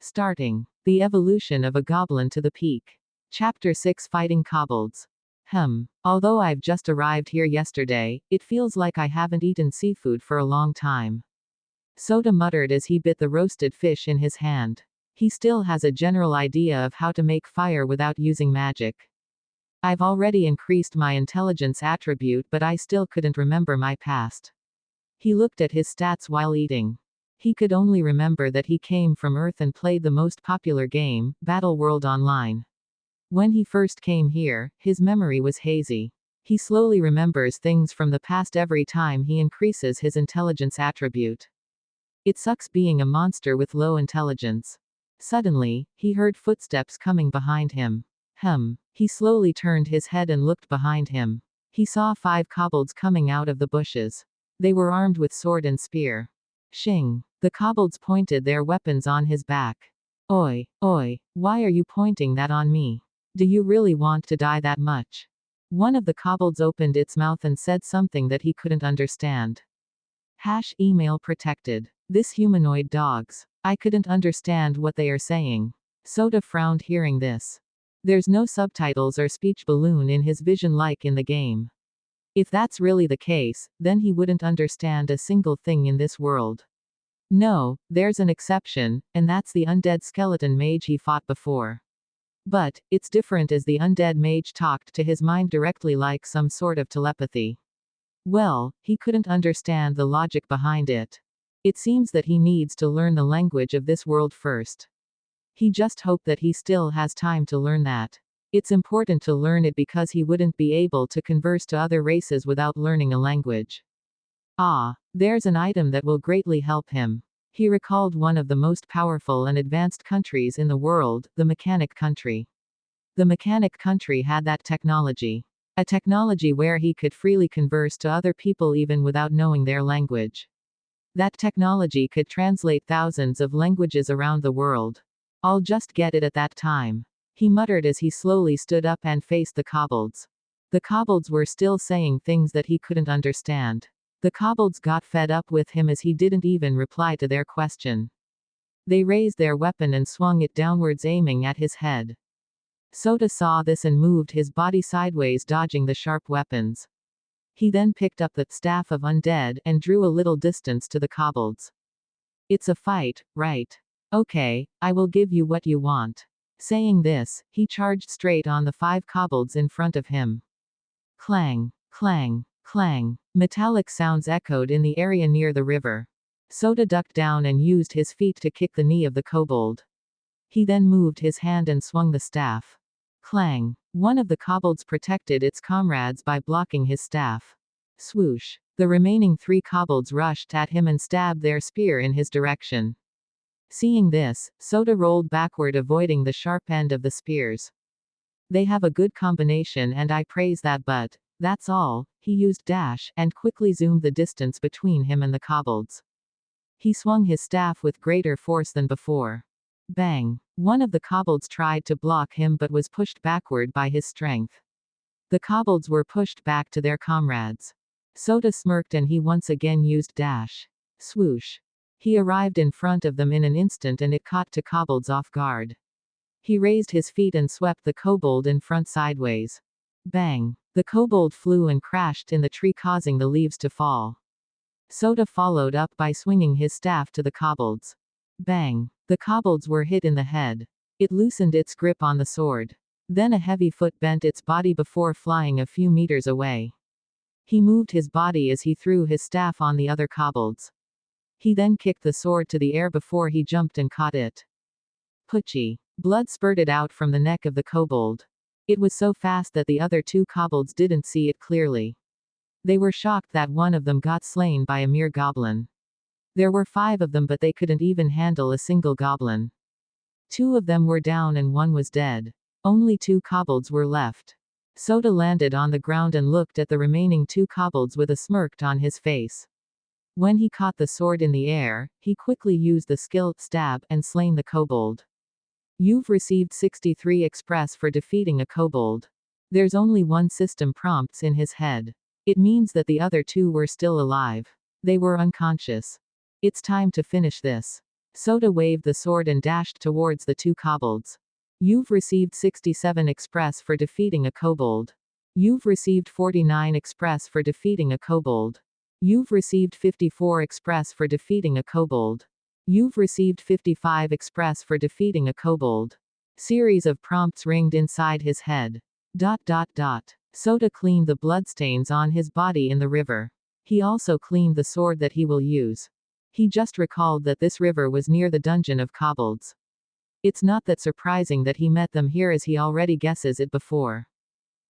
Starting. The evolution of a goblin to the peak. Chapter 6 Fighting Kobolds. Although I've just arrived here yesterday, it feels like I haven't eaten seafood for a long time. Soda muttered as he bit the roasted fish in his hand. He still has a general idea of how to make fire without using magic. I've already increased my intelligence attribute, but I still couldn't remember my past. He looked at his stats while eating. He could only remember that he came from Earth and played the most popular game, Battle World Online. When he first came here, his memory was hazy. He slowly remembers things from the past every time he increases his intelligence attribute. It sucks being a monster with low intelligence. Suddenly, he heard footsteps coming behind him. He slowly turned his head and looked behind him. He saw 5 kobolds coming out of the bushes. They were armed with sword and spear. Shing. The kobolds pointed their weapons on his back. Oi, why are you pointing that on me? Do you really want to die that much? One of the kobolds opened its mouth and said something that he couldn't understand. Email protected. This humanoid dogs. I couldn't understand what they are saying. Soda frowned hearing this. There's no subtitles or speech balloon in his vision like in the game. If that's really the case, then he wouldn't understand a single thing in this world. No, there's an exception, and that's the undead skeleton mage he fought before. But, it's different as the undead mage talked to his mind directly like some sort of telepathy. Well, he couldn't understand the logic behind it. It seems that he needs to learn the language of this world first. He just hoped that he still has time to learn that. It's important to learn it because he wouldn't be able to converse to other races without learning a language. There's an item that will greatly help him. He recalled one of the most powerful and advanced countries in the world, the Mechanic Country. The Mechanic Country had that technology. A technology where he could freely converse to other people even without knowing their language. That technology could translate thousands of languages around the world. I'll just get it at that time. He muttered as he slowly stood up and faced the kobolds. The kobolds were still saying things that he couldn't understand. The kobolds got fed up with him as he didn't even reply to their question. They raised their weapon and swung it downwards, aiming at his head. Soda saw this and moved his body sideways, dodging the sharp weapons. He then picked up the staff of undead and drew a little distance to the kobolds. It's a fight, right? Okay, I will give you what you want. Saying this, he charged straight on the 5 kobolds in front of him. Clang, clang, clang. Metallic sounds echoed in the area near the river. Soda ducked down and used his feet to kick the knee of the kobold. He then moved his hand and swung the staff. Clang. One of the kobolds protected its comrades by blocking his staff. Swoosh. The remaining 3 kobolds rushed at him and stabbed their spear in his direction. Seeing this, Soda rolled backward, avoiding the sharp end of the spears. They have a good combination and I praise that, but that's all. He used dash and quickly zoomed the distance between him and the kobolds. He swung his staff with greater force than before. Bang! One of the kobolds tried to block him but was pushed backward by his strength. The kobolds were pushed back to their comrades. Soda smirked and he once again used dash. Swoosh! He arrived in front of them in an instant and it caught the kobolds off guard. He raised his feet and swept the kobold in front sideways. Bang! The kobold flew and crashed in the tree, causing the leaves to fall. Soda followed up by swinging his staff to the kobolds. Bang! The kobolds were hit in the head. It loosened its grip on the sword. Then a heavy foot bent its body before flying a few meters away. He moved his body as he threw his staff on the other kobolds. He then kicked the sword to the air before he jumped and caught it. Putchie. Blood spurted out from the neck of the kobold. It was so fast that the other 2 kobolds didn't see it clearly. They were shocked that one of them got slain by a mere goblin. There were 5 of them, but they couldn't even handle a single goblin. 2 of them were down and 1 was dead. Only 2 kobolds were left. Soda landed on the ground and looked at the remaining 2 kobolds with a smirk on his face. When he caught the sword in the air, he quickly used the skill stab and slain the kobold. You've received 63 express for defeating a kobold. There's only 1 system prompts in his head. It means that the other 2 were still alive. They were unconscious. It's time to finish this. Soda waved the sword and dashed towards the two kobolds. You've received 67 express for defeating a kobold. You've received 49 express for defeating a kobold. You've received 54 express for defeating a kobold. You've received 55 express for defeating a kobold. Series of prompts ringed inside his head. Soda cleaned the bloodstains on his body in the river. He also cleaned the sword that he will use. He just recalled that this river was near the dungeon of kobolds. It's not that surprising that he met them here, as he already guesses it before.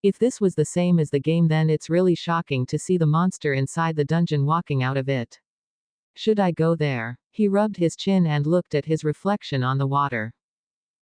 If this was the same as the game, then it's really shocking to see the monster inside the dungeon walking out of it. Should I go there? He rubbed his chin and looked at his reflection on the water.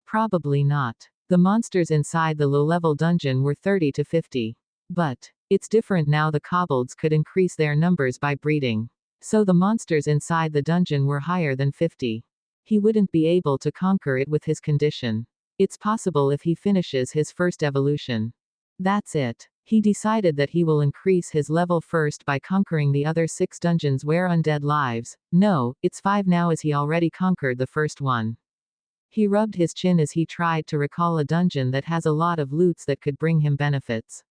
Probably not. The monsters inside the low-level dungeon were 30 to 50. But it's different now. The kobolds could increase their numbers by breeding. So the monsters inside the dungeon were higher than 50. He wouldn't be able to conquer it with his condition. It's possible if he finishes his first evolution. That's it. He decided that he will increase his level first by conquering the other 6 dungeons where undead lives. No, it's 5 now, as he already conquered the first one. He rubbed his chin as he tried to recall a dungeon that has a lot of loots that could bring him benefits.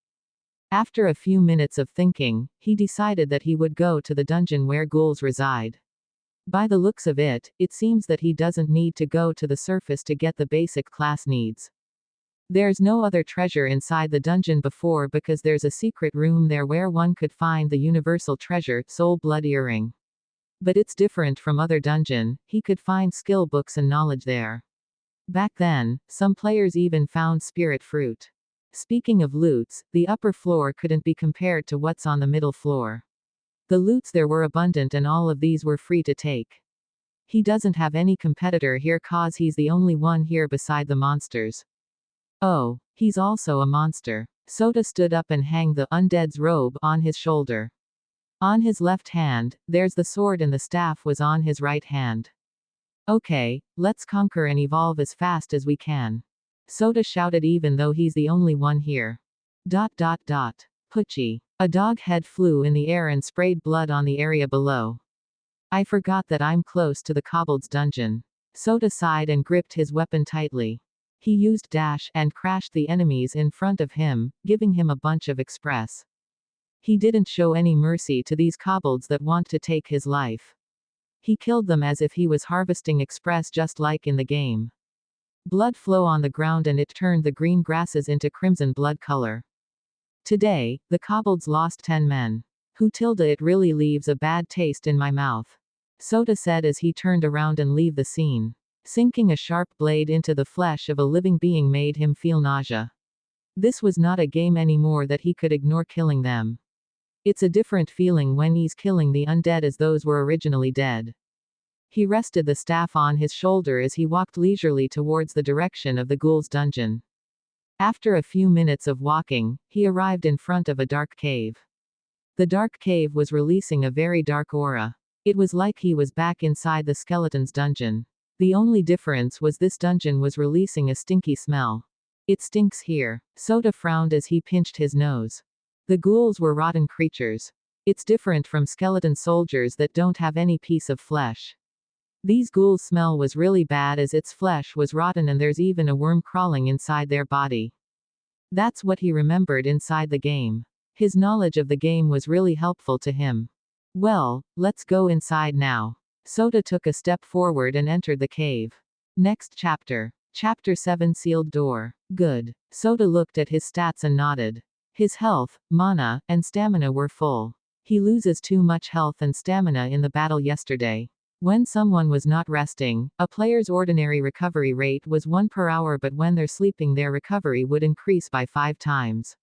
After a few minutes of thinking, he decided that he would go to the dungeon where ghouls reside. By the looks of it, it seems that he doesn't need to go to the surface to get the basic class needs. There's no other treasure inside the dungeon before, because there's a secret room there where one could find the universal treasure, soul blood earring. But it's different from other dungeon. He could find skill books and knowledge there. Back then, some players even found spirit fruit. Speaking of loots, the upper floor couldn't be compared to what's on the middle floor. The loots there were abundant, and all of these were free to take. He doesn't have any competitor here, cause he's the only one here beside the monsters. Oh, he's also a monster. Soda stood up and hung the undead's robe on his shoulder. On his left hand, there's the sword, and the staff was on his right hand. Okay, let's conquer and evolve as fast as we can. Soda shouted, even though he's the only one here. Poochie. A dog head flew in the air and sprayed blood on the area below. I forgot that I'm close to the kobold's dungeon. Soda sighed and gripped his weapon tightly. He used dash and crashed the enemies in front of him, giving him a bunch of express. He didn't show any mercy to these kobolds that want to take his life. He killed them as if he was harvesting express, just like in the game. Blood flow on the ground, and it turned the green grasses into crimson blood color. Today, the kobolds lost 10 men. It really leaves a bad taste in my mouth. Soda said as he turned around and left the scene. Sinking a sharp blade into the flesh of a living being made him feel nausea. This was not a game anymore that he could ignore killing them. It's a different feeling when he's killing the undead as those were originally dead. He rested the staff on his shoulder as he walked leisurely towards the direction of the ghoul's dungeon. After a few minutes of walking, he arrived in front of a dark cave. The dark cave was releasing a very dark aura. It was like he was back inside the skeleton's dungeon. The only difference was this dungeon was releasing a stinky smell. It stinks here. Soda frowned as he pinched his nose. The ghouls were rotten creatures. It's different from skeleton soldiers that don't have any piece of flesh. These ghouls' smell was really bad, as its flesh was rotten and there's even a worm crawling inside their body. That's what he remembered inside the game. His knowledge of the game was really helpful to him. Well, let's go inside now. Soda took a step forward and entered the cave. Next chapter. Chapter 7, Sealed Door. Good. Soda looked at his stats and nodded. His health, mana, and stamina were full. He loses too much health and stamina in the battle yesterday. When someone was not resting, a player's ordinary recovery rate was 1 per hour, but when they're sleeping, their recovery would increase by 5 times.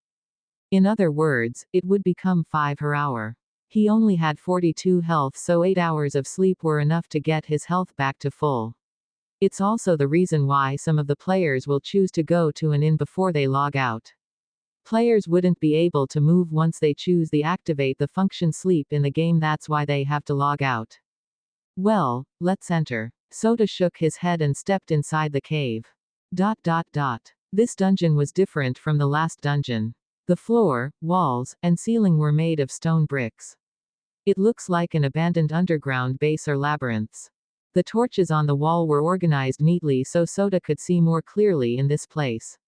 In other words, it would become 5 per hour. He only had 42 health, so 8 hours of sleep were enough to get his health back to full. It's also the reason why some of the players will choose to go to an inn before they log out. Players wouldn't be able to move once they choose the activate the function sleep in the game, that's why they have to log out. Well, let's enter. Soda shook his head and stepped inside the cave. This dungeon was different from the last dungeon. The floor, walls, and ceiling were made of stone bricks. It looks like an abandoned underground base or labyrinths. The torches on the wall were organized neatly so Soda could see more clearly in this place.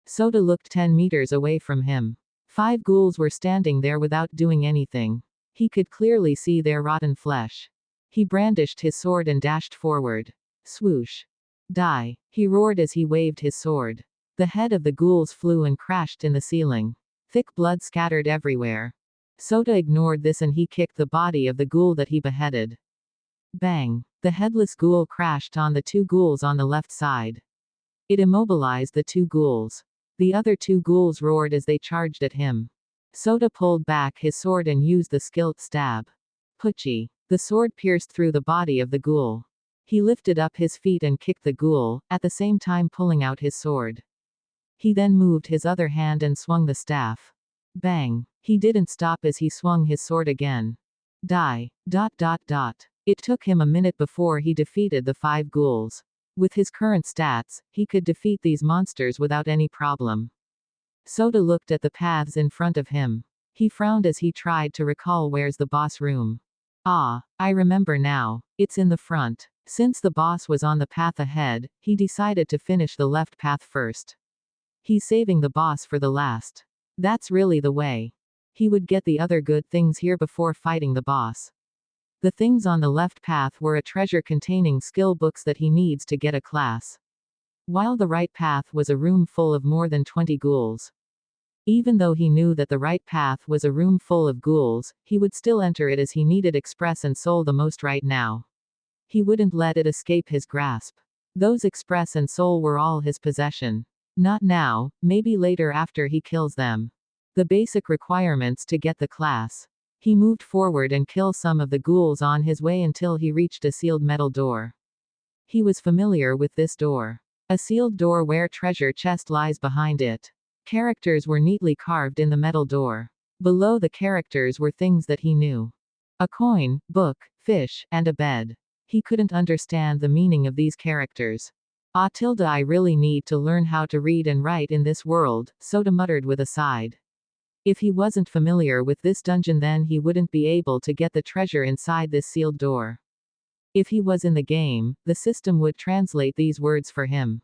Soda looked 10 meters away from him. 5 ghouls were standing there without doing anything. He could clearly see their rotten flesh. He brandished his sword and dashed forward. Swoosh. Die. He roared as he waved his sword. The head of the ghouls flew and crashed in the ceiling. Thick blood scattered everywhere. Soda ignored this and he kicked the body of the ghoul that he beheaded. Bang. The headless ghoul crashed on the 2 ghouls on the left side. It immobilized the 2 ghouls. The other 2 ghouls roared as they charged at him. Soda pulled back his sword and used the skilled stab. Putchie. The sword pierced through the body of the ghoul. He lifted up his feet and kicked the ghoul, at the same time pulling out his sword. He then moved his other hand and swung the staff. Bang. He didn't stop as he swung his sword again. Die. ... It took him a minute before he defeated the 5 ghouls. With his current stats, he could defeat these monsters without any problem. Soda looked at the paths in front of him. He frowned as he tried to recall where's the boss room. Ah, I remember now. It's in the front. Since the boss was on the path ahead, he decided to finish the left path first. He's saving the boss for the last. That's really the way. He would get the other good things here before fighting the boss. The things on the left path were a treasure containing skill books that he needs to get a class. While the right path was a room full of more than 20 ghouls. Even though he knew that the right path was a room full of ghouls, he would still enter it as he needed Express and Soul the most right now. He wouldn't let it escape his grasp. Those Express and Soul were all his possession. Not now, maybe later after he kills them. The basic requirements to get the class. He moved forward and killed some of the ghouls on his way until he reached a sealed metal door. He was familiar with this door. A sealed door where treasure chest lies behind it. Characters were neatly carved in the metal door. Below the characters were things that he knew. A coin, book, fish, and a bed. He couldn't understand the meaning of these characters. I really need to learn how to read and write in this world, Soda muttered with a sigh. If he wasn't familiar with this dungeon then he wouldn't be able to get the treasure inside this sealed door. If he was in the game, the system would translate these words for him.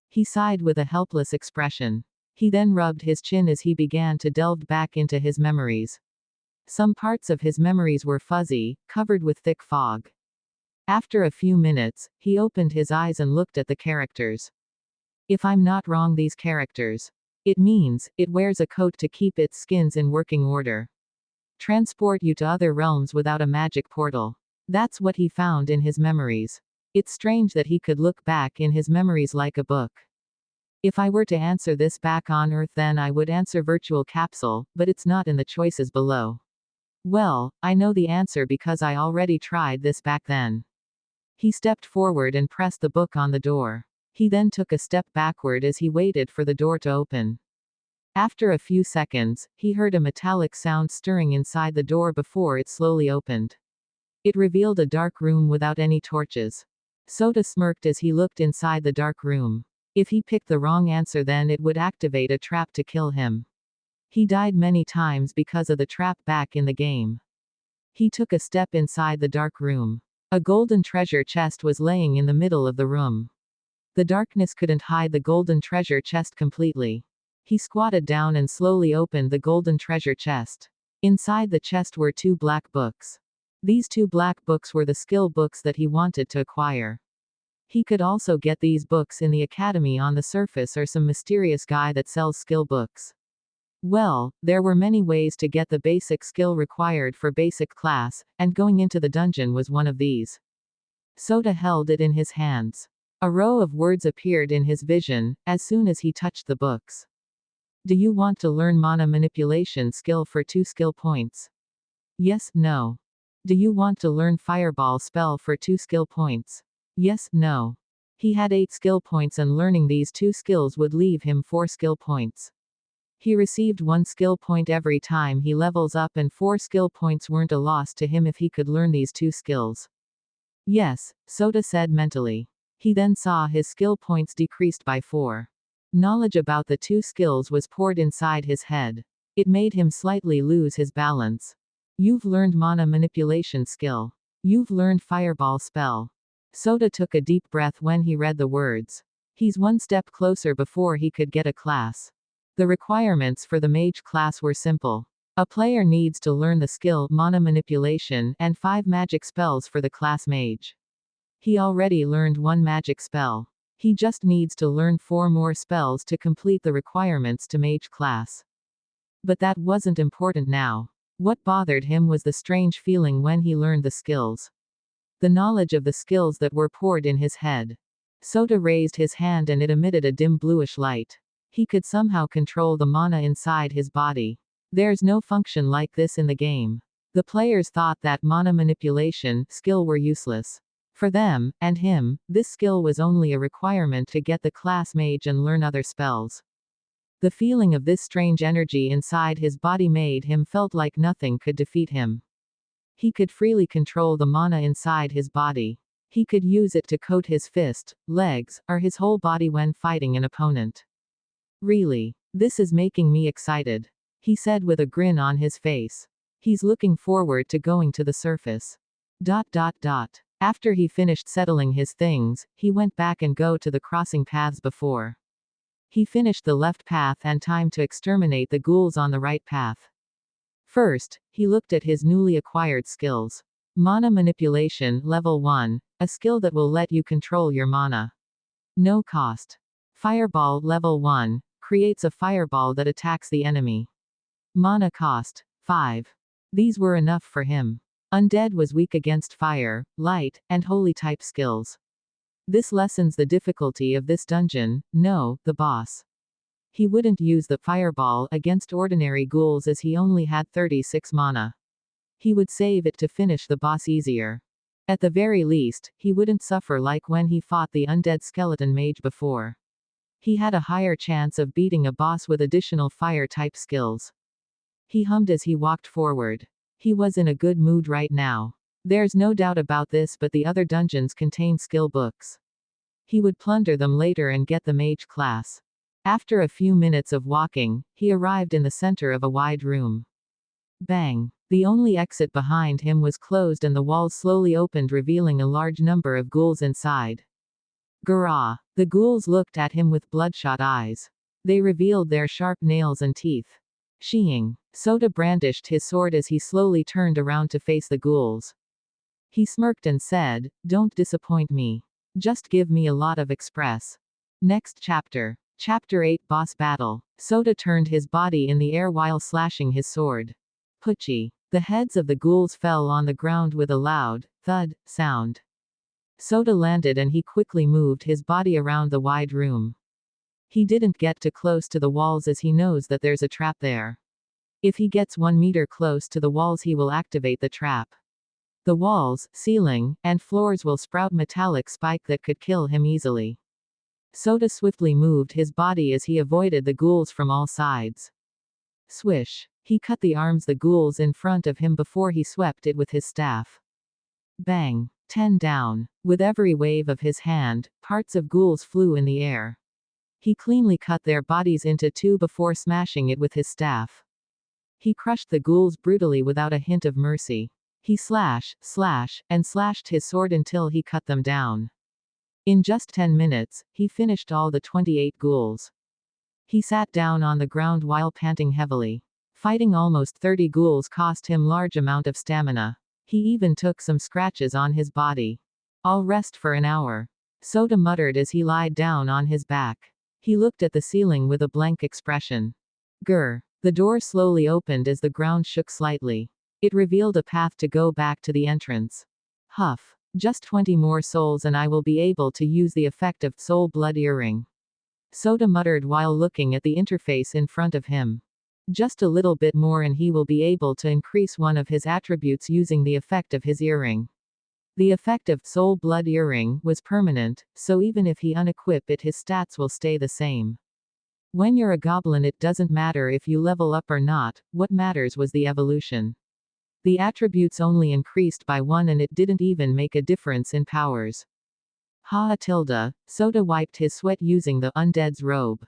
He sighed with a helpless expression. He then rubbed his chin as he began to delve back into his memories. Some parts of his memories were fuzzy, covered with thick fog. After a few minutes, he opened his eyes and looked at the characters. If I'm not wrong, these characters. It means, it wears a coat to keep its skins in working order. Transport you to other realms without a magic portal. That's what he found in his memories. It's strange that he could look back in his memories like a book. If I were to answer this back on Earth then I would answer virtual capsule, but it's not in the choices below. Well, I know the answer because I already tried this back then. He stepped forward and pressed the book on the door. He then took a step backward as he waited for the door to open. After a few seconds, he heard a metallic sound stirring inside the door before it slowly opened. It revealed a dark room without any torches. Soda smirked as he looked inside the dark room. If he picked the wrong answer then it would activate a trap to kill him. He died many times because of the trap back in the game. He took a step inside the dark room. A golden treasure chest was laying in the middle of the room. The darkness couldn't hide the golden treasure chest completely. He squatted down and slowly opened the golden treasure chest. Inside the chest were 2 black books. These 2 black books were the skill books that he wanted to acquire. He could also get these books in the academy on the surface or some mysterious guy that sells skill books. Well, there were many ways to get the basic skill required for basic class, and going into the dungeon was one of these. Soda held it in his hands. A row of words appeared in his vision, as soon as he touched the books. Do you want to learn mana manipulation skill for 2 skill points? Yes, no. Do you want to learn fireball spell for 2 skill points? Yes, no. He had 8 skill points and learning these 2 skills would leave him 4 skill points. He received 1 skill point every time he levels up and 4 skill points weren't a loss to him if he could learn these 2 skills. Yes, Soda said mentally. He then saw his skill points decreased by 4. Knowledge about the 2 skills was poured inside his head. It made him slightly lose his balance. You've learned mana manipulation skill. You've learned fireball spell. Soda took a deep breath when he read the words. He's one step closer before he could get a class. The requirements for the mage class were simple. A player needs to learn the skill mana manipulation and 5 magic spells for the class mage. He already learned 1 magic spell. He just needs to learn 4 more spells to complete the requirements to mage class. But that wasn't important now. What bothered him was the strange feeling when he learned the skills. The knowledge of the skills that were poured in his head. Soda raised his hand and it emitted a dim bluish light. He could somehow control the mana inside his body. There's no function like this in the game. The players thought that mana manipulation skill were useless. For them, and him, this skill was only a requirement to get the class mage and learn other spells. The feeling of this strange energy inside his body made him felt like nothing could defeat him. He could freely control the mana inside his body. He could use it to coat his fist, legs, or his whole body when fighting an opponent. Really? This is making me excited, he said with a grin on his face. He's looking forward to going to the surface. After he finished settling his things, he went back and go to the crossing paths before. He finished the left path and time to exterminate the ghouls on the right path. First, he looked at his newly acquired skills. Mana Manipulation, Level 1, a skill that will let you control your mana. No cost. Fireball, Level 1, creates a fireball that attacks the enemy. Mana cost, 5. These were enough for him. Undead was weak against fire, light, and holy type skills. This lessens the difficulty of this dungeon. No, the boss. He wouldn't use the fireball against ordinary ghouls as he only had 36 mana. He would save it to finish the boss easier. At the very least, he wouldn't suffer like when he fought the undead skeleton mage before. He had a higher chance of beating a boss with additional fire type skills. He hummed as he walked forward. He was in a good mood right now. There's no doubt about this, but the other dungeons contain skill books. He would plunder them later and get the mage class. After a few minutes of walking, he arrived in the center of a wide room. Bang! The only exit behind him was closed and the walls slowly opened, revealing a large number of ghouls inside. Gurrah! The ghouls looked at him with bloodshot eyes. They revealed their sharp nails and teeth. Sheeing. Soda brandished his sword as he slowly turned around to face the ghouls. He smirked and said, "Don't disappoint me. Just give me a lot of express." Next chapter. Chapter 8, Boss Battle. Soda turned his body in the air while slashing his sword. Putchie. The heads of the ghouls fell on the ground with a loud, thud, sound. Soda landed and he quickly moved his body around the wide room. He didn't get too close to the walls as he knows that there's a trap there. If he gets 1 meter close to the walls, he will activate the trap. The walls, ceiling, and floors will sprout metallic spike that could kill him easily. Soda swiftly moved his body as he avoided the ghouls from all sides. Swish. He cut the arms the ghouls in front of him before he swept it with his staff. Bang. 10 down. With every wave of his hand, parts of ghouls flew in the air. He cleanly cut their bodies into 2 before smashing it with his staff. He crushed the ghouls brutally without a hint of mercy. He and slashed his sword until he cut them down. In just 10 minutes, he finished all the 28 ghouls. He sat down on the ground while panting heavily. Fighting almost 30 ghouls cost him large amount of stamina. He even took some scratches on his body. "I'll rest for an hour," Soda muttered as he lied down on his back. He looked at the ceiling with a blank expression. Grr. The door slowly opened as the ground shook slightly. It revealed a path to go back to the entrance. Huff. Just 20 more souls and I will be able to use the effect of Soul Blood Earring. Soda muttered while looking at the interface in front of him. Just a little bit more and he will be able to increase one of his attributes using the effect of his earring. The effect of Soul Blood Earring was permanent, so even if he unequip it, his stats will stay the same. When you're a goblin, it doesn't matter if you level up or not, what matters was the evolution. The attributes only increased by 1 and it didn't even make a difference in powers. Soda wiped his sweat using the undead's robe.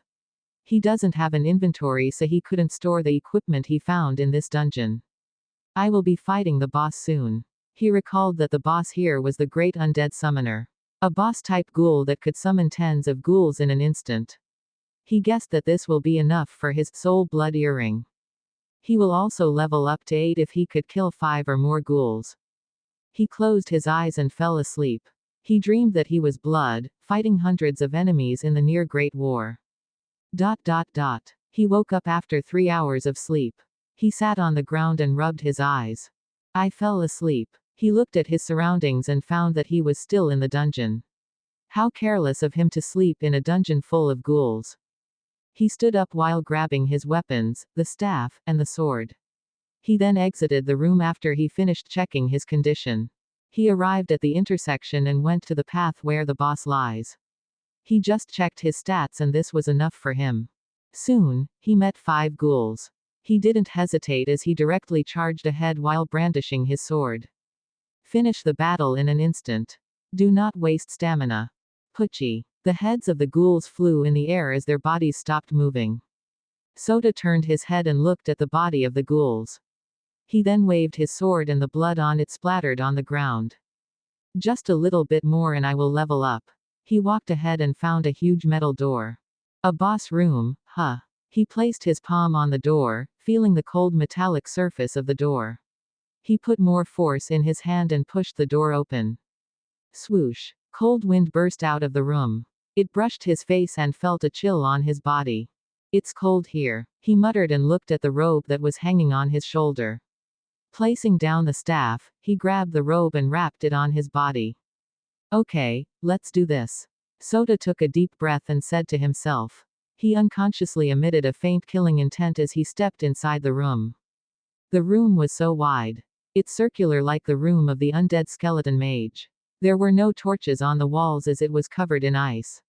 He doesn't have an inventory, so he couldn't store the equipment he found in this dungeon. I will be fighting the boss soon. He recalled that the boss here was the great undead summoner. A boss-type ghoul that could summon tens of ghouls in an instant. He guessed that this will be enough for his soul blood earring. He will also level up to 8 if he could kill 5 or more ghouls. He closed his eyes and fell asleep. He dreamed that he was Blood, fighting hundreds of enemies in the near Great War. He woke up after 3 hours of sleep. He sat on the ground and rubbed his eyes. I fell asleep. He looked at his surroundings and found that he was still in the dungeon. How careless of him to sleep in a dungeon full of ghouls. He stood up while grabbing his weapons, the staff, and the sword. He then exited the room after he finished checking his condition. He arrived at the intersection and went to the path where the boss lies. He just checked his stats and this was enough for him. Soon, he met 5 ghouls. He didn't hesitate as he directly charged ahead while brandishing his sword. Finish the battle in an instant. Do not waste stamina. Pucci. The heads of the ghouls flew in the air as their bodies stopped moving. Soda turned his head and looked at the body of the ghouls. He then waved his sword and the blood on it splattered on the ground. Just a little bit more and I will level up. He walked ahead and found a huge metal door. A boss room, huh? He placed his palm on the door, feeling the cold metallic surface of the door. He put more force in his hand and pushed the door open. Swoosh. Cold wind burst out of the room. It brushed his face and felt a chill on his body. It's cold here, he muttered and looked at the robe that was hanging on his shoulder. Placing down the staff, he grabbed the robe and wrapped it on his body. Okay, let's do this. Soda took a deep breath and said to himself. He unconsciously emitted a faint killing intent as he stepped inside the room. The room was so wide. It's circular like the room of the undead skeleton mage. There were no torches on the walls as it was covered in ice.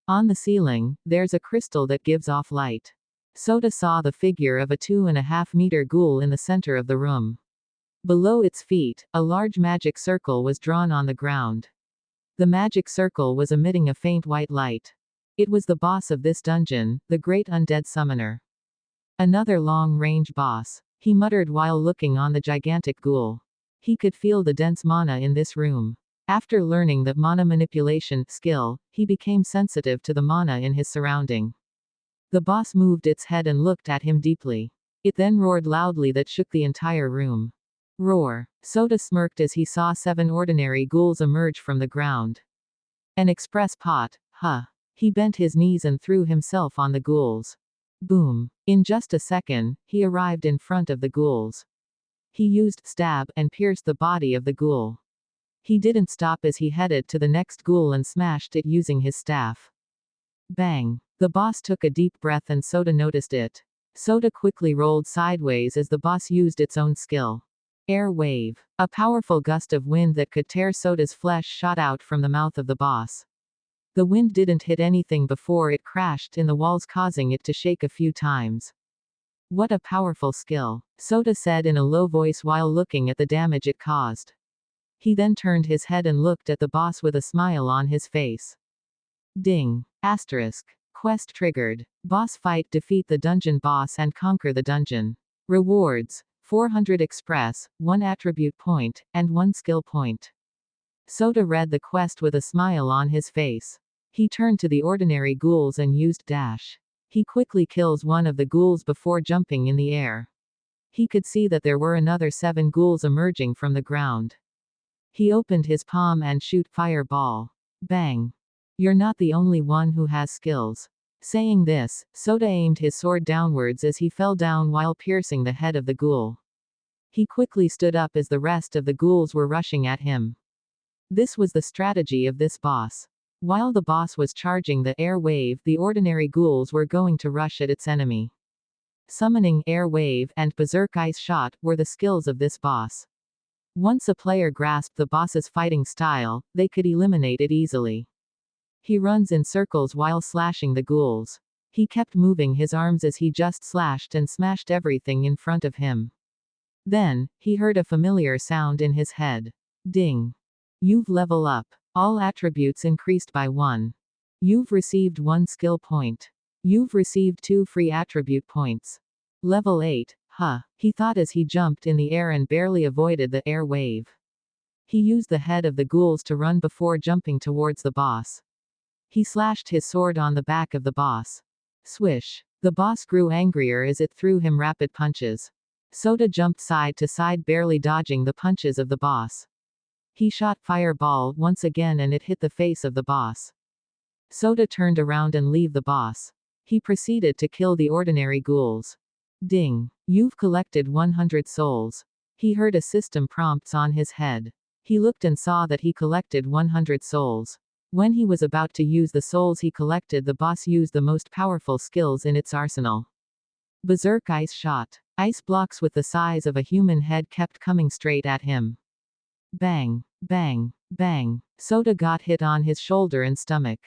On the ceiling, there's a crystal that gives off light. Soda saw the figure of a 2.5-meter ghoul in the center of the room. Below its feet, a large magic circle was drawn on the ground. The magic circle was emitting a faint white light. It was the boss of this dungeon, the great undead summoner. Another long-range boss, he muttered while looking on the gigantic ghoul. He could feel the dense mana in this room. After learning that mana manipulation skill, he became sensitive to the mana in his surrounding. The boss moved its head and looked at him deeply. It then roared loudly that shook the entire room. Roar. Soda smirked as he saw 7 ordinary ghouls emerge from the ground. An express pot, huh? He bent his knees and threw himself on the ghouls. Boom. In just a second, he arrived in front of the ghouls. He used stab and pierced the body of the ghoul. He didn't stop as he headed to the next ghoul and smashed it using his staff. Bang. The boss took a deep breath and Soda noticed it. Soda quickly rolled sideways as the boss used its own skill. Air wave. A powerful gust of wind that could tear Soda's flesh shot out from the mouth of the boss. The wind didn't hit anything before it crashed in the walls, causing it to shake a few times. What a powerful skill, Soda said in a low voice while looking at the damage it caused. He then turned his head and looked at the boss with a smile on his face. Ding. Asterisk. Quest triggered. Boss fight: defeat the dungeon boss and conquer the dungeon. Rewards: 400 express, 1 attribute point, and 1 skill point. Soda read the quest with a smile on his face. He turned to the ordinary ghouls and used dash. He quickly kills one of the ghouls before jumping in the air. He could see that there were another 7 ghouls emerging from the ground. He opened his palm and shoot fireball. Bang. You're not the only one who has skills. Saying this, Soda aimed his sword downwards as he fell down while piercing the head of the ghoul. He quickly stood up as the rest of the ghouls were rushing at him. This was the strategy of this boss. While the boss was charging the air wave, the ordinary ghouls were going to rush at its enemy. Summoning, air wave, and berserk ice shot were the skills of this boss. Once a player grasped the boss's fighting style, they could eliminate it easily. He runs in circles while slashing the ghouls. He kept moving his arms as he just slashed and smashed everything in front of him. Then, he heard a familiar sound in his head. Ding. You've leveled up. All attributes increased by 1. You've received 1 skill point. You've received 2 free attribute points. Level 8, huh? He thought as he jumped in the air and barely avoided the air wave. He used the head of the ghouls to run before jumping towards the boss. He slashed his sword on the back of the boss. Swish. The boss grew angrier as it threw him rapid punches. Soda jumped side to side, barely dodging the punches of the boss. He shot fireball once again and it hit the face of the boss. Soda turned around and leave the boss. He proceeded to kill the ordinary ghouls. Ding. You've collected 100 souls. He heard a system prompts on his head. He looked and saw that he collected 100 souls. When he was about to use the souls he collected, the boss used the most powerful skills in its arsenal. Berserk Ice Shot. Ice blocks with the size of a human head kept coming straight at him. Bang, bang, bang. Soda got hit on his shoulder and stomach.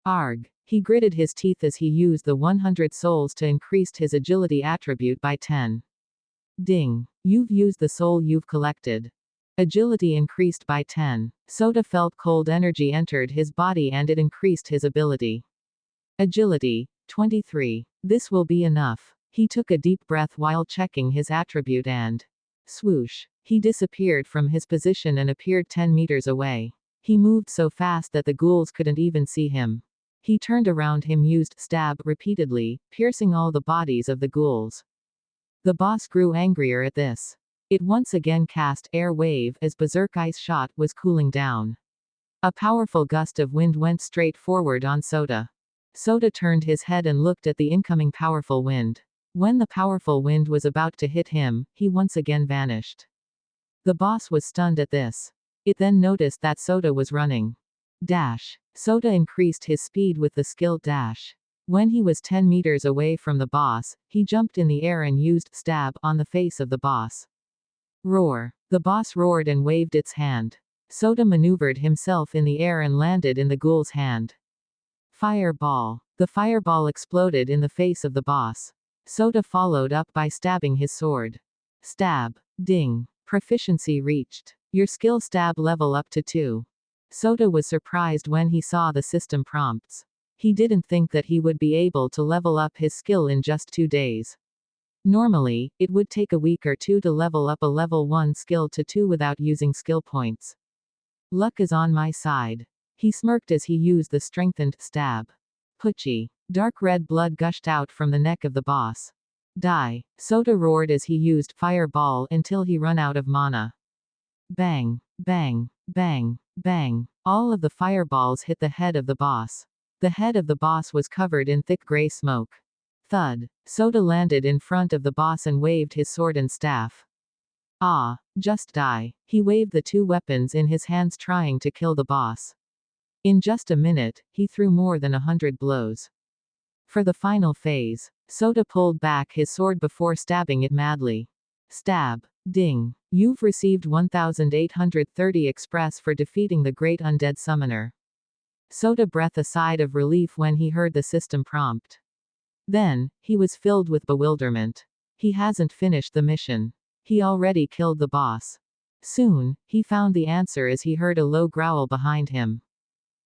Arg. He gritted his teeth as he used the 100 souls to increase his agility attribute by 10. Ding. You've used the soul you've collected. Agility increased by 10. Soda felt cold energy entered his body and it increased his ability. Agility, 23. This will be enough. He took a deep breath while checking his attribute and swoosh. He disappeared from his position and appeared 10 meters away. He moved so fast that the ghouls couldn't even see him. He turned around him, used stab repeatedly, piercing all the bodies of the ghouls. The boss grew angrier at this. It once again cast air wave as Berserk Ice Shot was cooling down. A powerful gust of wind went straight forward on Soda. Soda turned his head and looked at the incoming powerful wind. When the powerful wind was about to hit him, he once again vanished. The boss was stunned at this. It then noticed that Soda was running. Dash. Soda increased his speed with the skill dash. When he was 10 meters away from the boss, he jumped in the air and used stab on the face of the boss. Roar. The boss roared and waved its hand. Soda maneuvered himself in the air and landed in the ghoul's hand. Fireball. The fireball exploded in the face of the boss. Soda followed up by stabbing his sword. Stab. Ding. Proficiency reached. Your skill stab level up to 2. Soda was surprised when he saw the system prompts. He didn't think that he would be able to level up his skill in just 2 days. Normally, it would take a week or 2 to level up a level 1 skill to 2 without using skill points. Luck is on my side. He smirked as he used the strengthened stab. Putchie. Dark red blood gushed out from the neck of the boss. Die. Soda roared as he used fireball until he ran out of mana. Bang, bang, bang, bang. All of the fireballs hit the head of the boss. The head of the boss was covered in thick gray smoke. Thud. Soda landed in front of the boss and waved his sword and staff. Ah, just die. He waved the 2 weapons in his hands trying to kill the boss. In just a minute, he threw more than 100 blows. For the final phase, Soda pulled back his sword before stabbing it madly. Stab. Ding. You've received 1830 express for defeating the Great Undead Summoner. Soda breathed a sigh of relief when he heard the system prompt. Then, he was filled with bewilderment. He hasn't finished the mission. He already killed the boss. Soon, he found the answer as he heard a low growl behind him.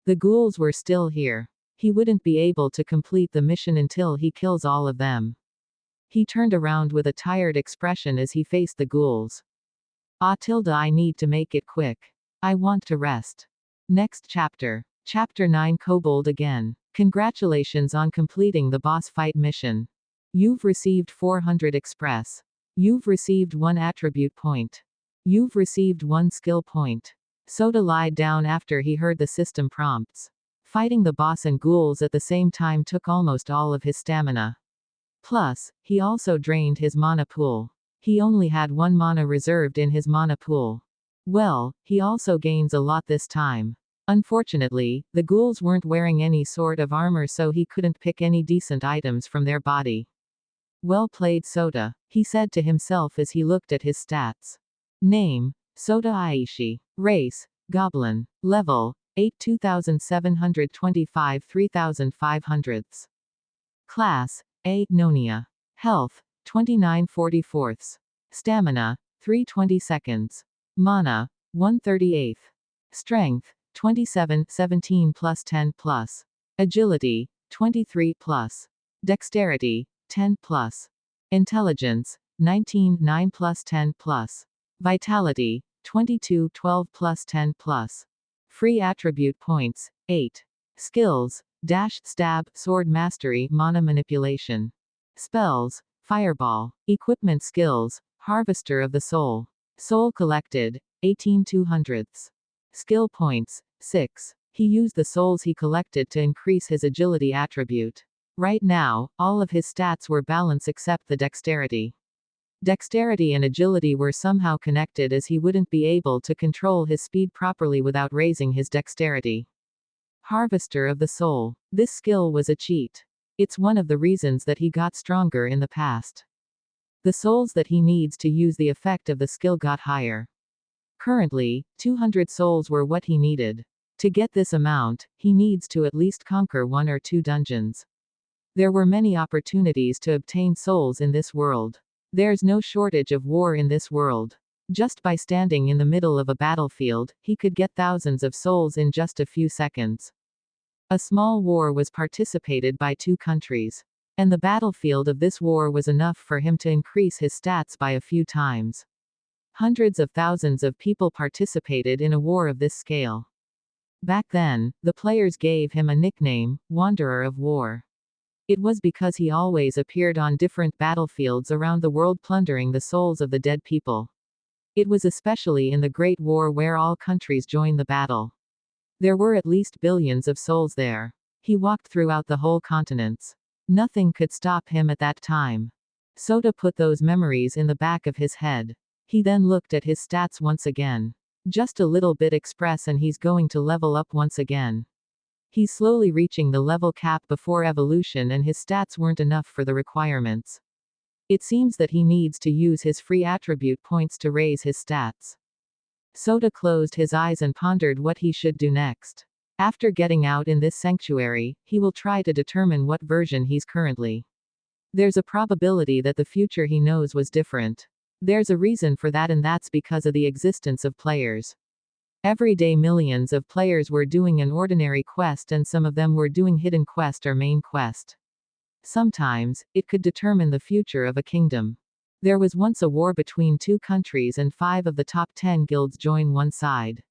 The ghouls were still here. He wouldn't be able to complete the mission until he kills all of them. He turned around with a tired expression as he faced the ghouls. I need to make it quick. I want to rest. Next chapter. Chapter 9 Kobold again. Congratulations on completing the boss fight mission. You've received 400 express. You've received 1 attribute point. You've received 1 skill point. Soda lied down after he heard the system prompts. Fighting the boss and ghouls at the same time took almost all of his stamina. Plus, he also drained his mana pool. He only had 1 mana reserved in his mana pool. Well, he also gains a lot this time. Unfortunately, the ghouls weren't wearing any sort of armor, so he couldn't pick any decent items from their body. Well played, Soda, he said to himself as he looked at his stats. Name, Soda Aishi. Race, Goblin. Level, 8 2725 3500. Class, A. Nonia. Health, 29/44. Stamina, 320 seconds. Mana, 138. Strength, 27/17 plus 10 plus. Agility, 23 plus. Dexterity, 10 plus. Intelligence, 19/9 plus 10 plus. Vitality, 22 12 plus 10 plus. Free attribute points, 8. Skills, dash, stab, sword mastery, mana manipulation. Spells, fireball. Equipment skills, harvester of the soul. Soul collected, 18/200ths. Skill points, 6. He used the souls he collected to increase his agility attribute. Right now, all of his stats were balanced except the dexterity. Dexterity and agility were somehow connected as he wouldn't be able to control his speed properly without raising his dexterity. Harvester of the Soul. This skill was a cheat. It's one of the reasons that he got stronger in the past. The souls that he needs to use the effect of the skill got higher. Currently, 200 souls were what he needed. To get this amount, he needs to at least conquer 1 or 2 dungeons. There were many opportunities to obtain souls in this world. There's no shortage of war in this world. Just by standing in the middle of a battlefield, he could get thousands of souls in just a few seconds. A small war was participated by 2 countries. And the battlefield of this war was enough for him to increase his stats by a few times. Hundreds of thousands of people participated in a war of this scale. Back then, the players gave him a nickname, Wanderer of War. It was because he always appeared on different battlefields around the world plundering the souls of the dead people. It was especially in the Great War where all countries joined the battle. There were at least billions of souls there. He walked throughout the whole continents. Nothing could stop him at that time. Sota put those memories in the back of his head. He then looked at his stats once again. Just a little bit express and he's going to level up once again. He's slowly reaching the level cap before evolution and his stats weren't enough for the requirements. It seems that he needs to use his free attribute points to raise his stats. Sota closed his eyes and pondered what he should do next. After getting out in this sanctuary, he will try to determine what version he's currently. There's a probability that the future he knows was different. There's a reason for that, and that's because of the existence of players. Every day millions of players were doing an ordinary quest and some of them were doing hidden quest or main quest. Sometimes, it could determine the future of a kingdom. There was once a war between 2 countries and 5 of the top 10 guilds joined one side.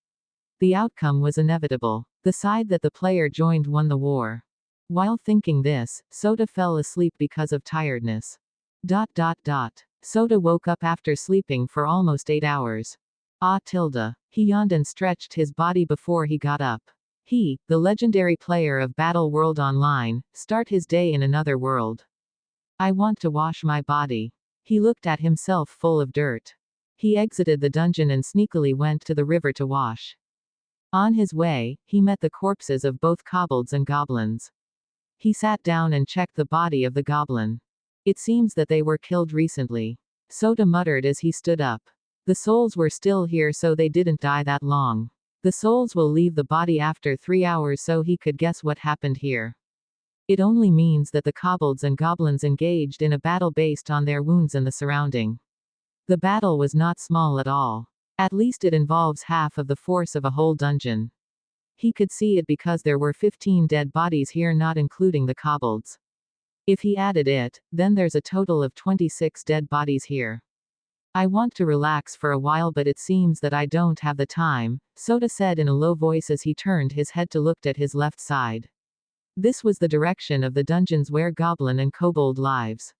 The outcome was inevitable. The side that the player joined won the war. While thinking this, Sota fell asleep because of tiredness. Sota woke up after sleeping for almost 8 hours. He yawned and stretched his body before he got up. He, the legendary player of Battle World Online, start his day in another world. I want to wash my body. He looked at himself full of dirt. He exited the dungeon and sneakily went to the river to wash. On his way, he met the corpses of both kobolds and goblins. He sat down and checked the body of the goblin. It seems that they were killed recently. Sota muttered as he stood up. The souls were still here, so they didn't die that long. The souls will leave the body after 3 hours, so he could guess what happened here. It only means that the kobolds and goblins engaged in a battle based on their wounds and the surrounding. The battle was not small at all. At least it involves half of the force of a whole dungeon. He could see it because there were 15 dead bodies here, not including the kobolds. If he added it, then there's a total of 26 dead bodies here. I want to relax for a while, but it seems that I don't have the time, Sota said in a low voice as he turned his head to look at his left side. This was the direction of the dungeons where Goblin and Kobold lives.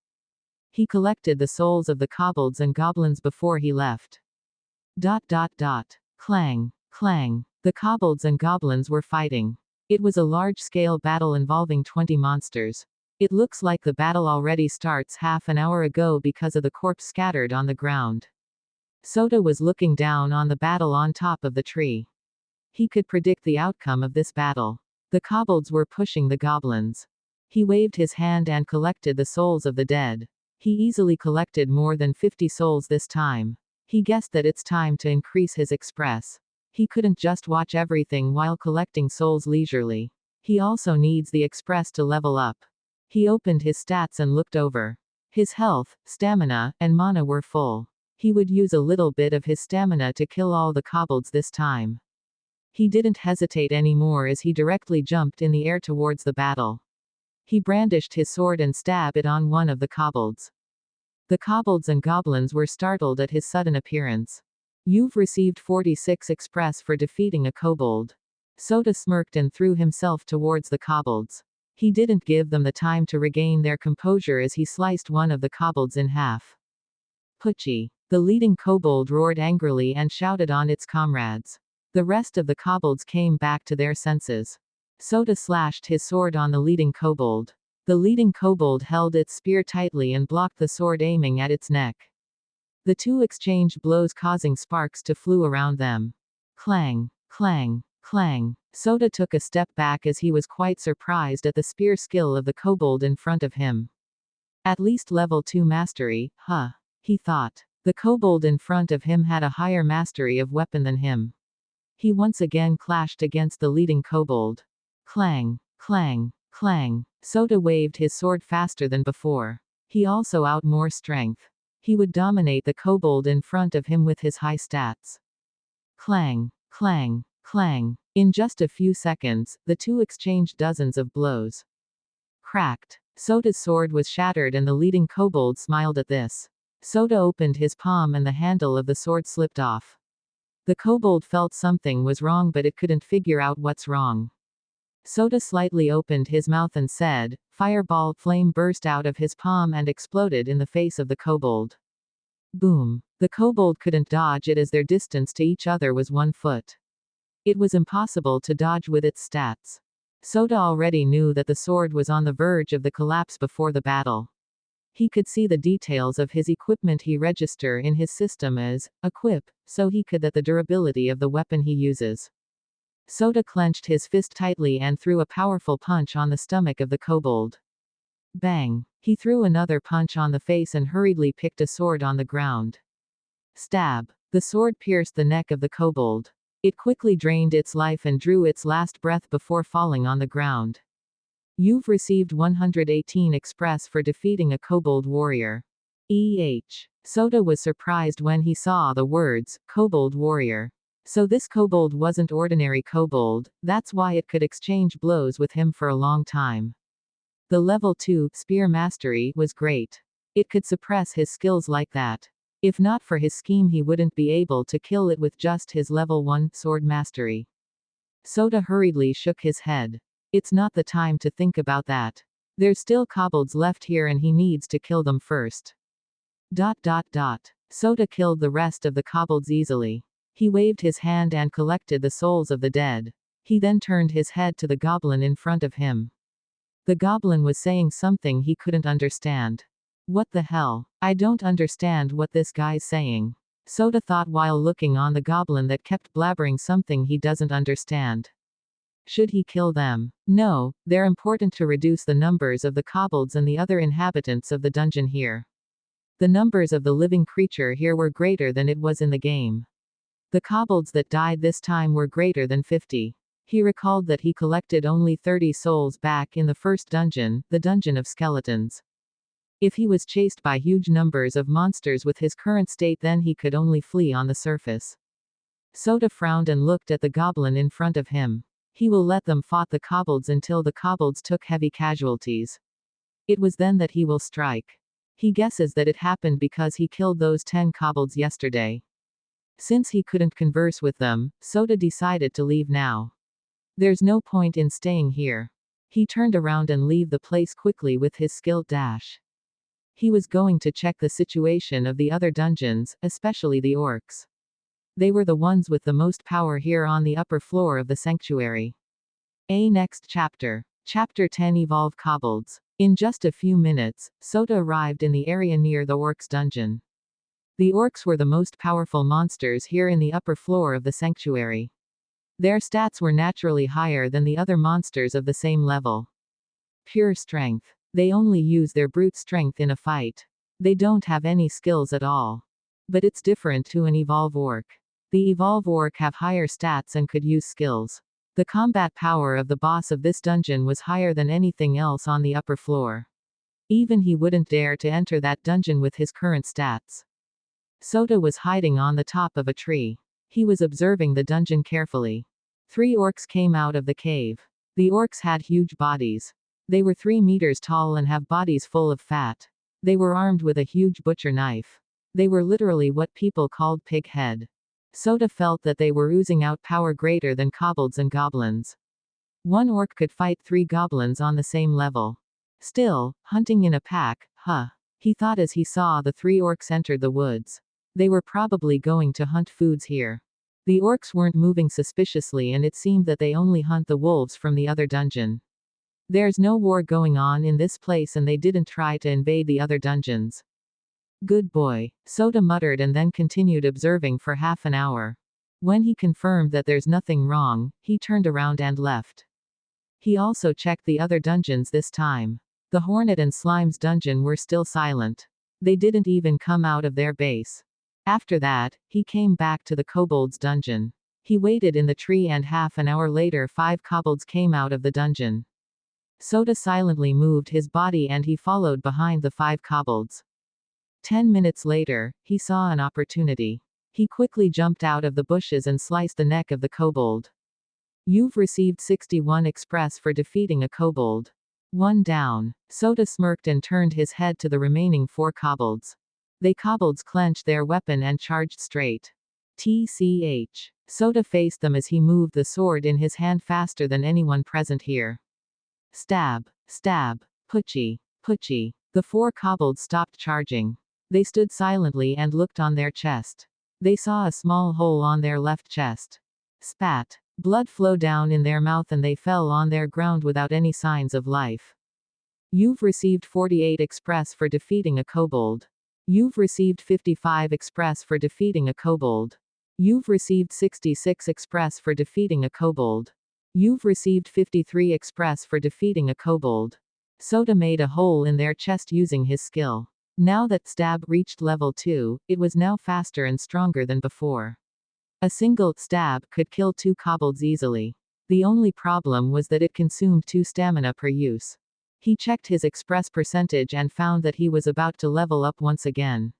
He collected the souls of the kobolds and goblins before he left. Clang, clang. The kobolds and goblins were fighting. It was a large-scale battle involving 20 monsters. It looks like the battle already starts half an hour ago because of the corpse scattered on the ground. Sota was looking down on the battle on top of the tree. He could predict the outcome of this battle. The kobolds were pushing the goblins. He waved his hand and collected the souls of the dead. He easily collected more than 50 souls this time. He guessed that it's time to increase his express. He couldn't just watch everything while collecting souls leisurely. He also needs the express to level up. He opened his stats and looked over. His health, stamina, and mana were full. He would use a little bit of his stamina to kill all the kobolds this time. He didn't hesitate anymore as he directly jumped in the air towards the battle. He brandished his sword and stabbed it on one of the kobolds. The kobolds and goblins were startled at his sudden appearance. You've received 46 express for defeating a kobold. Soda smirked and threw himself towards the kobolds. He didn't give them the time to regain their composure as he sliced one of the kobolds in half. Putchie. The leading kobold roared angrily and shouted on its comrades. The rest of the kobolds came back to their senses. Soda slashed his sword on the leading kobold. The leading kobold held its spear tightly and blocked the sword, aiming at its neck. The two exchanged blows, causing sparks to flew around them. Clang, clang, clang. Soda took a step back as he was quite surprised at the spear skill of the kobold in front of him. At least level 2 mastery, huh? He thought. The kobold in front of him had a higher mastery of weapon than him. He once again clashed against the leading kobold. Clang, clang, clang. Soda waved his sword faster than before. He also out more strength. He would dominate the kobold in front of him with his high stats. Clang, clang, clang. In just a few seconds, the two exchanged dozens of blows. Cracked. Soda's sword was shattered and the leading kobold smiled at this. Soda opened his palm and the handle of the sword slipped off. The kobold felt something was wrong, but it couldn't figure out what's wrong. Soda slightly opened his mouth and said, "Fireball!" Flame burst out of his palm and exploded in the face of the kobold. Boom. The kobold couldn't dodge it as their distance to each other was 1 foot. It was impossible to dodge with its stats. Soda already knew that the sword was on the verge of the collapse before the battle. He could see the details of his equipment he register in his system as equip, so he could that the durability of the weapon he uses. Soda clenched his fist tightly and threw a powerful punch on the stomach of the kobold. Bang! He threw another punch on the face and hurriedly picked a sword on the ground. Stab! The sword pierced the neck of the kobold. It quickly drained its life and drew its last breath before falling on the ground. You've received 118 express for defeating a kobold warrior. Soda was surprised when he saw the words, kobold warrior. So this kobold wasn't ordinary kobold, that's why it could exchange blows with him for a long time. The level 2 spear mastery was great. It could suppress his skills like that. If not for his scheme, he wouldn't be able to kill it with just his level 1 sword mastery. Soda hurriedly shook his head. It's not the time to think about that. There's still kobolds left here and he needs to kill them first. Soda killed the rest of the kobolds easily. He waved his hand and collected the souls of the dead. He then turned his head to the goblin in front of him. The goblin was saying something he couldn't understand. What the hell? I don't understand what this guy's saying. Soda thought while looking on the goblin that kept blabbering something he doesn't understand. Should he kill them? No, they're important to reduce the numbers of the kobolds and the other inhabitants of the dungeon here. The numbers of the living creature here were greater than it was in the game. The kobolds that died this time were greater than 50. He recalled that he collected only 30 souls back in the first dungeon, the Dungeon of Skeletons. If he was chased by huge numbers of monsters with his current state, then he could only flee on the surface. Soda frowned and looked at the goblin in front of him. He will let them fight the kobolds until the kobolds took heavy casualties. It was then that he will strike. He guesses that it happened because he killed those 10 kobolds yesterday. Since he couldn't converse with them, Soda decided to leave now. There's no point in staying here. He turned around and leave the place quickly with his skilled dash. He was going to check the situation of the other dungeons, especially the orcs. They were the ones with the most power here on the upper floor of the sanctuary. Next chapter. Chapter 10 Evolve Kobolds. In just a few minutes, Soda arrived in the area near the orcs' dungeon. The orcs were the most powerful monsters here in the upper floor of the sanctuary. Their stats were naturally higher than the other monsters of the same level. Pure strength. They only use their brute strength in a fight. They don't have any skills at all. But it's different to an evolve orc. The evolve orc have higher stats and could use skills. The combat power of the boss of this dungeon was higher than anything else on the upper floor. Even he wouldn't dare to enter that dungeon with his current stats. Soda was hiding on the top of a tree. He was observing the dungeon carefully. 3 orcs came out of the cave. The orcs had huge bodies. They were 3 meters tall and have bodies full of fat. They were armed with a huge butcher knife. They were literally what people called pig head. Soda felt that they were oozing out power greater than kobolds and goblins. One orc could fight 3 goblins on the same level. Still, hunting in a pack, huh? He thought as he saw the 3 orcs enter the woods. They were probably going to hunt foods here. The orcs weren't moving suspiciously, and it seemed that they only hunt the wolves from the other dungeon. There's no war going on in this place, and they didn't try to invade the other dungeons. Good boy, Soda muttered, and then continued observing for half an hour. When he confirmed that there's nothing wrong, he turned around and left. He also checked the other dungeons this time. The Hornet and Slime's dungeon were still silent. They didn't even come out of their base. After that, he came back to the Kobold's dungeon. He waited in the tree, and half an hour later 5 kobolds came out of the dungeon. Soda silently moved his body and he followed behind the 5 kobolds. 10 minutes later, he saw an opportunity. He quickly jumped out of the bushes and sliced the neck of the kobold. You've received 61 express for defeating a kobold. 1 down. Soda smirked and turned his head to the remaining 4 kobolds. They kobolds clenched their weapon and charged straight. TCH. Soda faced them as he moved the sword in his hand faster than anyone present here. Stab. Stab. Putchie. Putchie. The 4 kobolds stopped charging. They stood silently and looked on their chest. They saw a small hole on their left chest. Spat. Blood flowed down in their mouth and they fell on their ground without any signs of life. You've received 48 express for defeating a kobold. You've received 55 express for defeating a kobold. You've received 66 express for defeating a kobold. You've received 53 express for defeating a kobold. Soda made a hole in their chest using his skill. Now that stab reached level 2, it was now faster and stronger than before. A single stab could kill 2 kobolds easily. The only problem was that it consumed 2 stamina per use. He checked his express percentage and found that he was about to level up once again.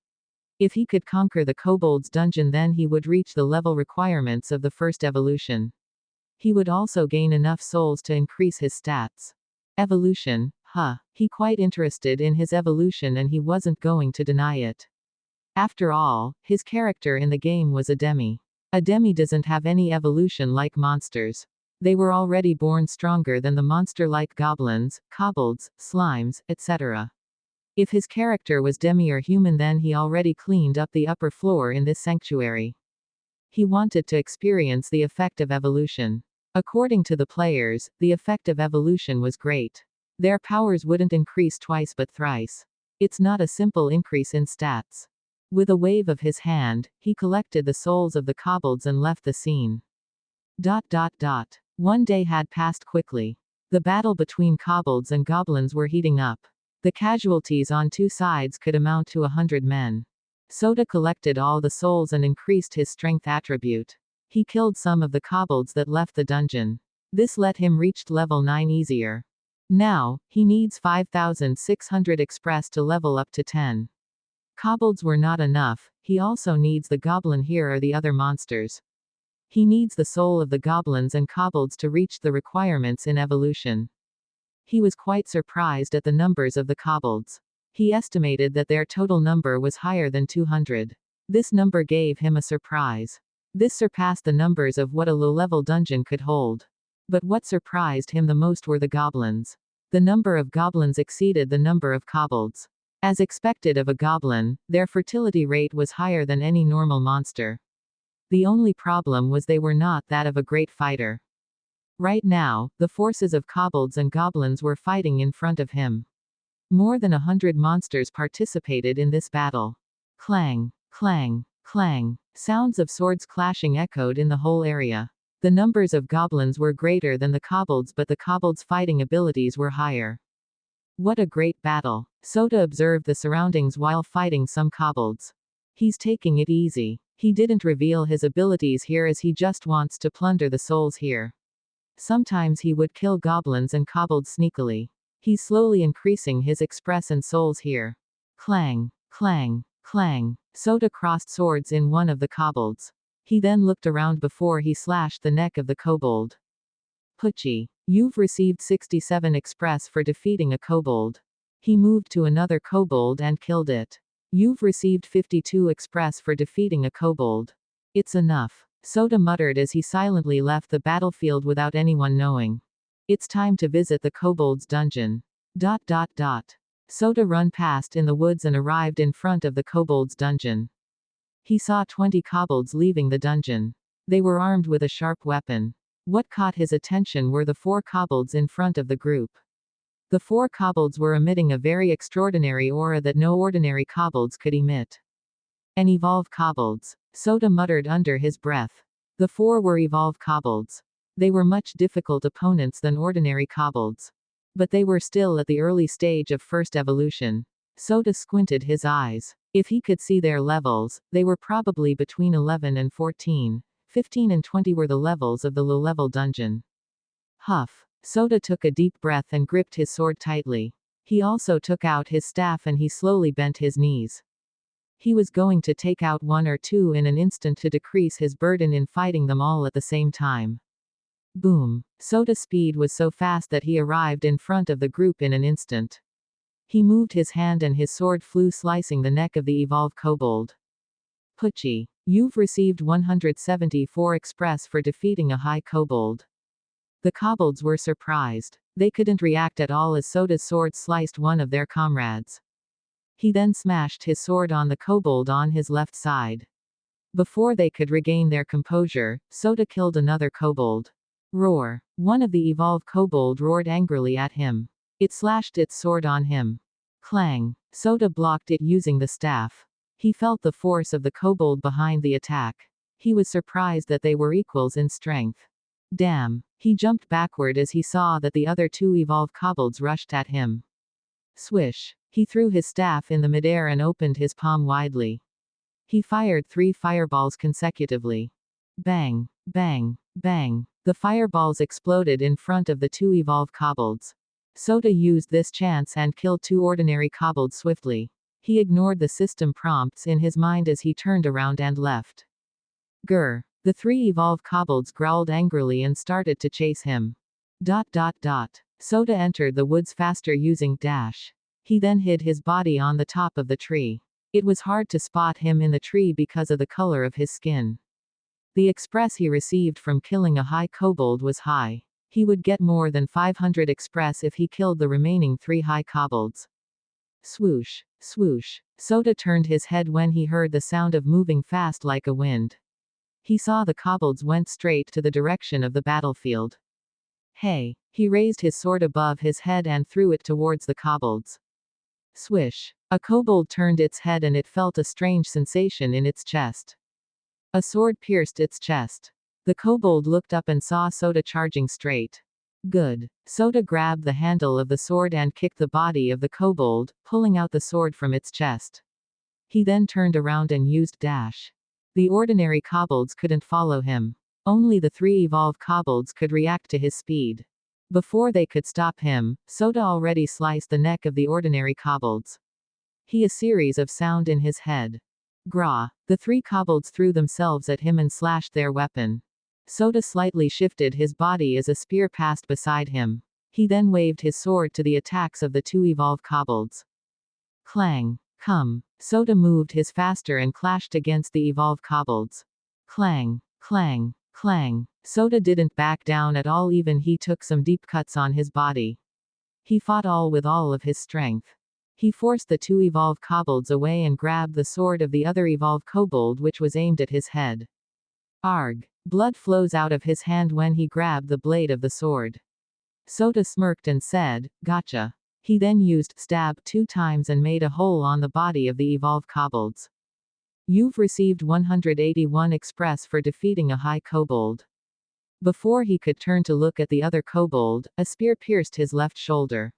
If he could conquer the Kobold's dungeon, then he would reach the level requirements of the first evolution. He would also gain enough souls to increase his stats. Evolution, huh? He quite interested in his evolution and he wasn't going to deny it. After all, his character in the game was a demi. A demi doesn't have any evolution like monsters. They were already born stronger than the monster like goblins, kobolds, slimes, etc. If his character was demi or human, then he already cleaned up the upper floor in this sanctuary. He wanted to experience the effect of evolution. According to the players, the effect of evolution was great. Their powers wouldn't increase twice but thrice. It's not a simple increase in stats. With a wave of his hand, he collected the souls of the kobolds and left the scene. 1 day had passed quickly. The battle between kobolds and goblins were heating up. The casualties on 2 sides could amount to 100 men. Soda collected all the souls and increased his strength attribute. He killed some of the kobolds that left the dungeon. This let him reach level 9 easier. Now, he needs 5,600 express to level up to 10. Kobolds were not enough, he also needs the goblin here or the other monsters. He needs the soul of the goblins and kobolds to reach the requirements in evolution. He was quite surprised at the numbers of the kobolds. He estimated that their total number was higher than 200. This number gave him a surprise. This surpassed the numbers of what a low-level dungeon could hold. But what surprised him the most were the goblins. The number of goblins exceeded the number of kobolds. As expected of a goblin, their fertility rate was higher than any normal monster. The only problem was they were not that of a great fighter. Right now, the forces of kobolds and goblins were fighting in front of him. More than 100 monsters participated in this battle. Clang, clang, clang. Sounds of swords clashing echoed in the whole area. The numbers of goblins were greater than the kobolds, but the kobolds' fighting abilities were higher. What a great battle. Soda observed the surroundings while fighting some kobolds. He's taking it easy. He didn't reveal his abilities here as he just wants to plunder the souls here. Sometimes he would kill goblins and kobolds sneakily. He's slowly increasing his express and souls here. Clang, clang, clang. Soda crossed swords in one of the kobolds. He then looked around before he slashed the neck of the kobold. Putchie. You've received 67 express for defeating a kobold. He moved to another kobold and killed it. You've received 52 express for defeating a kobold. It's enough, Soda muttered as he silently left the battlefield without anyone knowing. It's time to visit the Kobold's dungeon. Soda run past in the woods and arrived in front of the Kobold's dungeon. He saw 20 kobolds leaving the dungeon. They were armed with a sharp weapon. What caught his attention were the 4 kobolds in front of the group. The 4 kobolds were emitting a very extraordinary aura that no ordinary kobolds could emit. And evolved kobolds, Soda muttered under his breath. The 4 were evolved kobolds. They were much difficult opponents than ordinary kobolds. But they were still at the early stage of first evolution. Soda squinted his eyes. If he could see their levels, they were probably between 11 and 14. 15 and 20 were the levels of the low-level dungeon. Huff. Soda took a deep breath and gripped his sword tightly. He also took out his staff and he slowly bent his knees. He was going to take out 1 or 2 in an instant to decrease his burden in fighting them all at the same time. Boom. Soda's speed was so fast that he arrived in front of the group in an instant. He moved his hand and his sword flew slicing the neck of the evolved kobold. Pucci. You've received 174 express for defeating a high kobold. The kobolds were surprised. They couldn't react at all as Soda's sword sliced one of their comrades. He then smashed his sword on the kobold on his left side. Before they could regain their composure, Soda killed another kobold. Roar. One of the evolved kobold roared angrily at him. It slashed its sword on him. Clang. Soda blocked it using the staff. He felt the force of the kobold behind the attack. He was surprised that they were equals in strength. Damn. He jumped backward as he saw that the other 2 evolved kobolds rushed at him. Swish. He threw his staff in the midair and opened his palm widely. He fired 3 fireballs consecutively. Bang. Bang. Bang. The fireballs exploded in front of the 2 evolved kobolds. Soda used this chance and killed 2 ordinary kobolds swiftly. He ignored the system prompts in his mind as he turned around and left. Grr. The 3 evolved kobolds growled angrily and started to chase him. Soda entered the woods faster using dash. He then hid his body on the top of the tree. It was hard to spot him in the tree because of the color of his skin. The express he received from killing a high kobold was high. He would get more than 500 express if he killed the remaining 3 high kobolds. Swoosh. Swoosh. Soda turned his head when he heard the sound of moving fast like a wind. He saw the kobolds went straight to the direction of the battlefield. Hey. He raised his sword above his head and threw it towards the kobolds. Swish. A kobold turned its head and it felt a strange sensation in its chest. A sword pierced its chest. The kobold looked up and saw Soda charging straight. Good. Soda grabbed the handle of the sword and kicked the body of the kobold, pulling out the sword from its chest. He then turned around and used dash. The ordinary kobolds couldn't follow him. Only the 3 evolved kobolds could react to his speed. Before they could stop him, Soda already sliced the neck of the ordinary kobolds. He a series of sound in his head. Gra. The 3 kobolds threw themselves at him and slashed their weapon. Soda slightly shifted his body as a spear passed beside him. He then waved his sword to the attacks of the 2 evolved kobolds. Clang. Come. Soda moved his faster and clashed against the evolved kobolds. Clang. Clang. Clang. Soda didn't back down at all, even he took some deep cuts on his body. He fought with all of his strength. He forced the 2 evolved kobolds away and grabbed the sword of the other evolved kobold which was aimed at his head. Arg. Blood flows out of his hand when he grabbed the blade of the sword. Soda smirked and said, "Gotcha." He then used stab 2 times and made a hole on the body of the evolved kobolds. You've received 181 express for defeating a high kobold. Before he could turn to look at the other kobold, a spear pierced his left shoulder.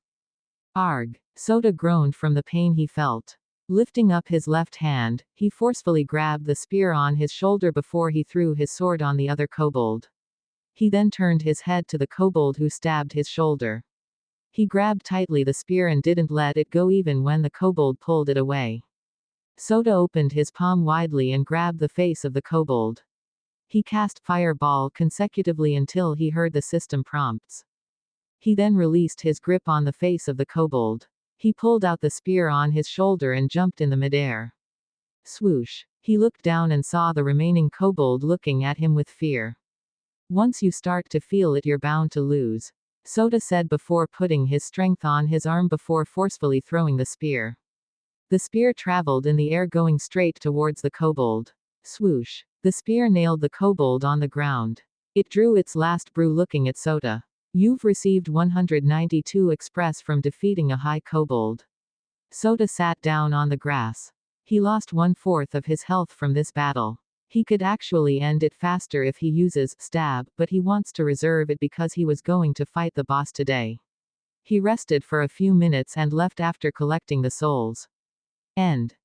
Arg. Soda groaned from the pain he felt. Lifting up his left hand, he forcefully grabbed the spear on his shoulder before he threw his sword on the other kobold. He then turned his head to the kobold who stabbed his shoulder. He grabbed tightly the spear and didn't let it go even when the kobold pulled it away. Soda opened his palm widely and grabbed the face of the kobold. He cast fireball consecutively until he heard the system prompts. He then released his grip on the face of the kobold. He pulled out the spear on his shoulder and jumped in the midair. Swoosh. He looked down and saw the remaining kobold looking at him with fear. Once you start to feel it, you're bound to lose, Soda said before putting his strength on his arm before forcefully throwing the spear. The spear traveled in the air going straight towards the kobold. Swoosh. The spear nailed the kobold on the ground. It drew its last brew looking at Soda. You've received 192 express from defeating a high kobold. Soda sat down on the grass. He lost 1/4 of his health from this battle. He could actually end it faster if he uses stab, but he wants to reserve it because he was going to fight the boss today. He rested for a few minutes and left after collecting the souls. End.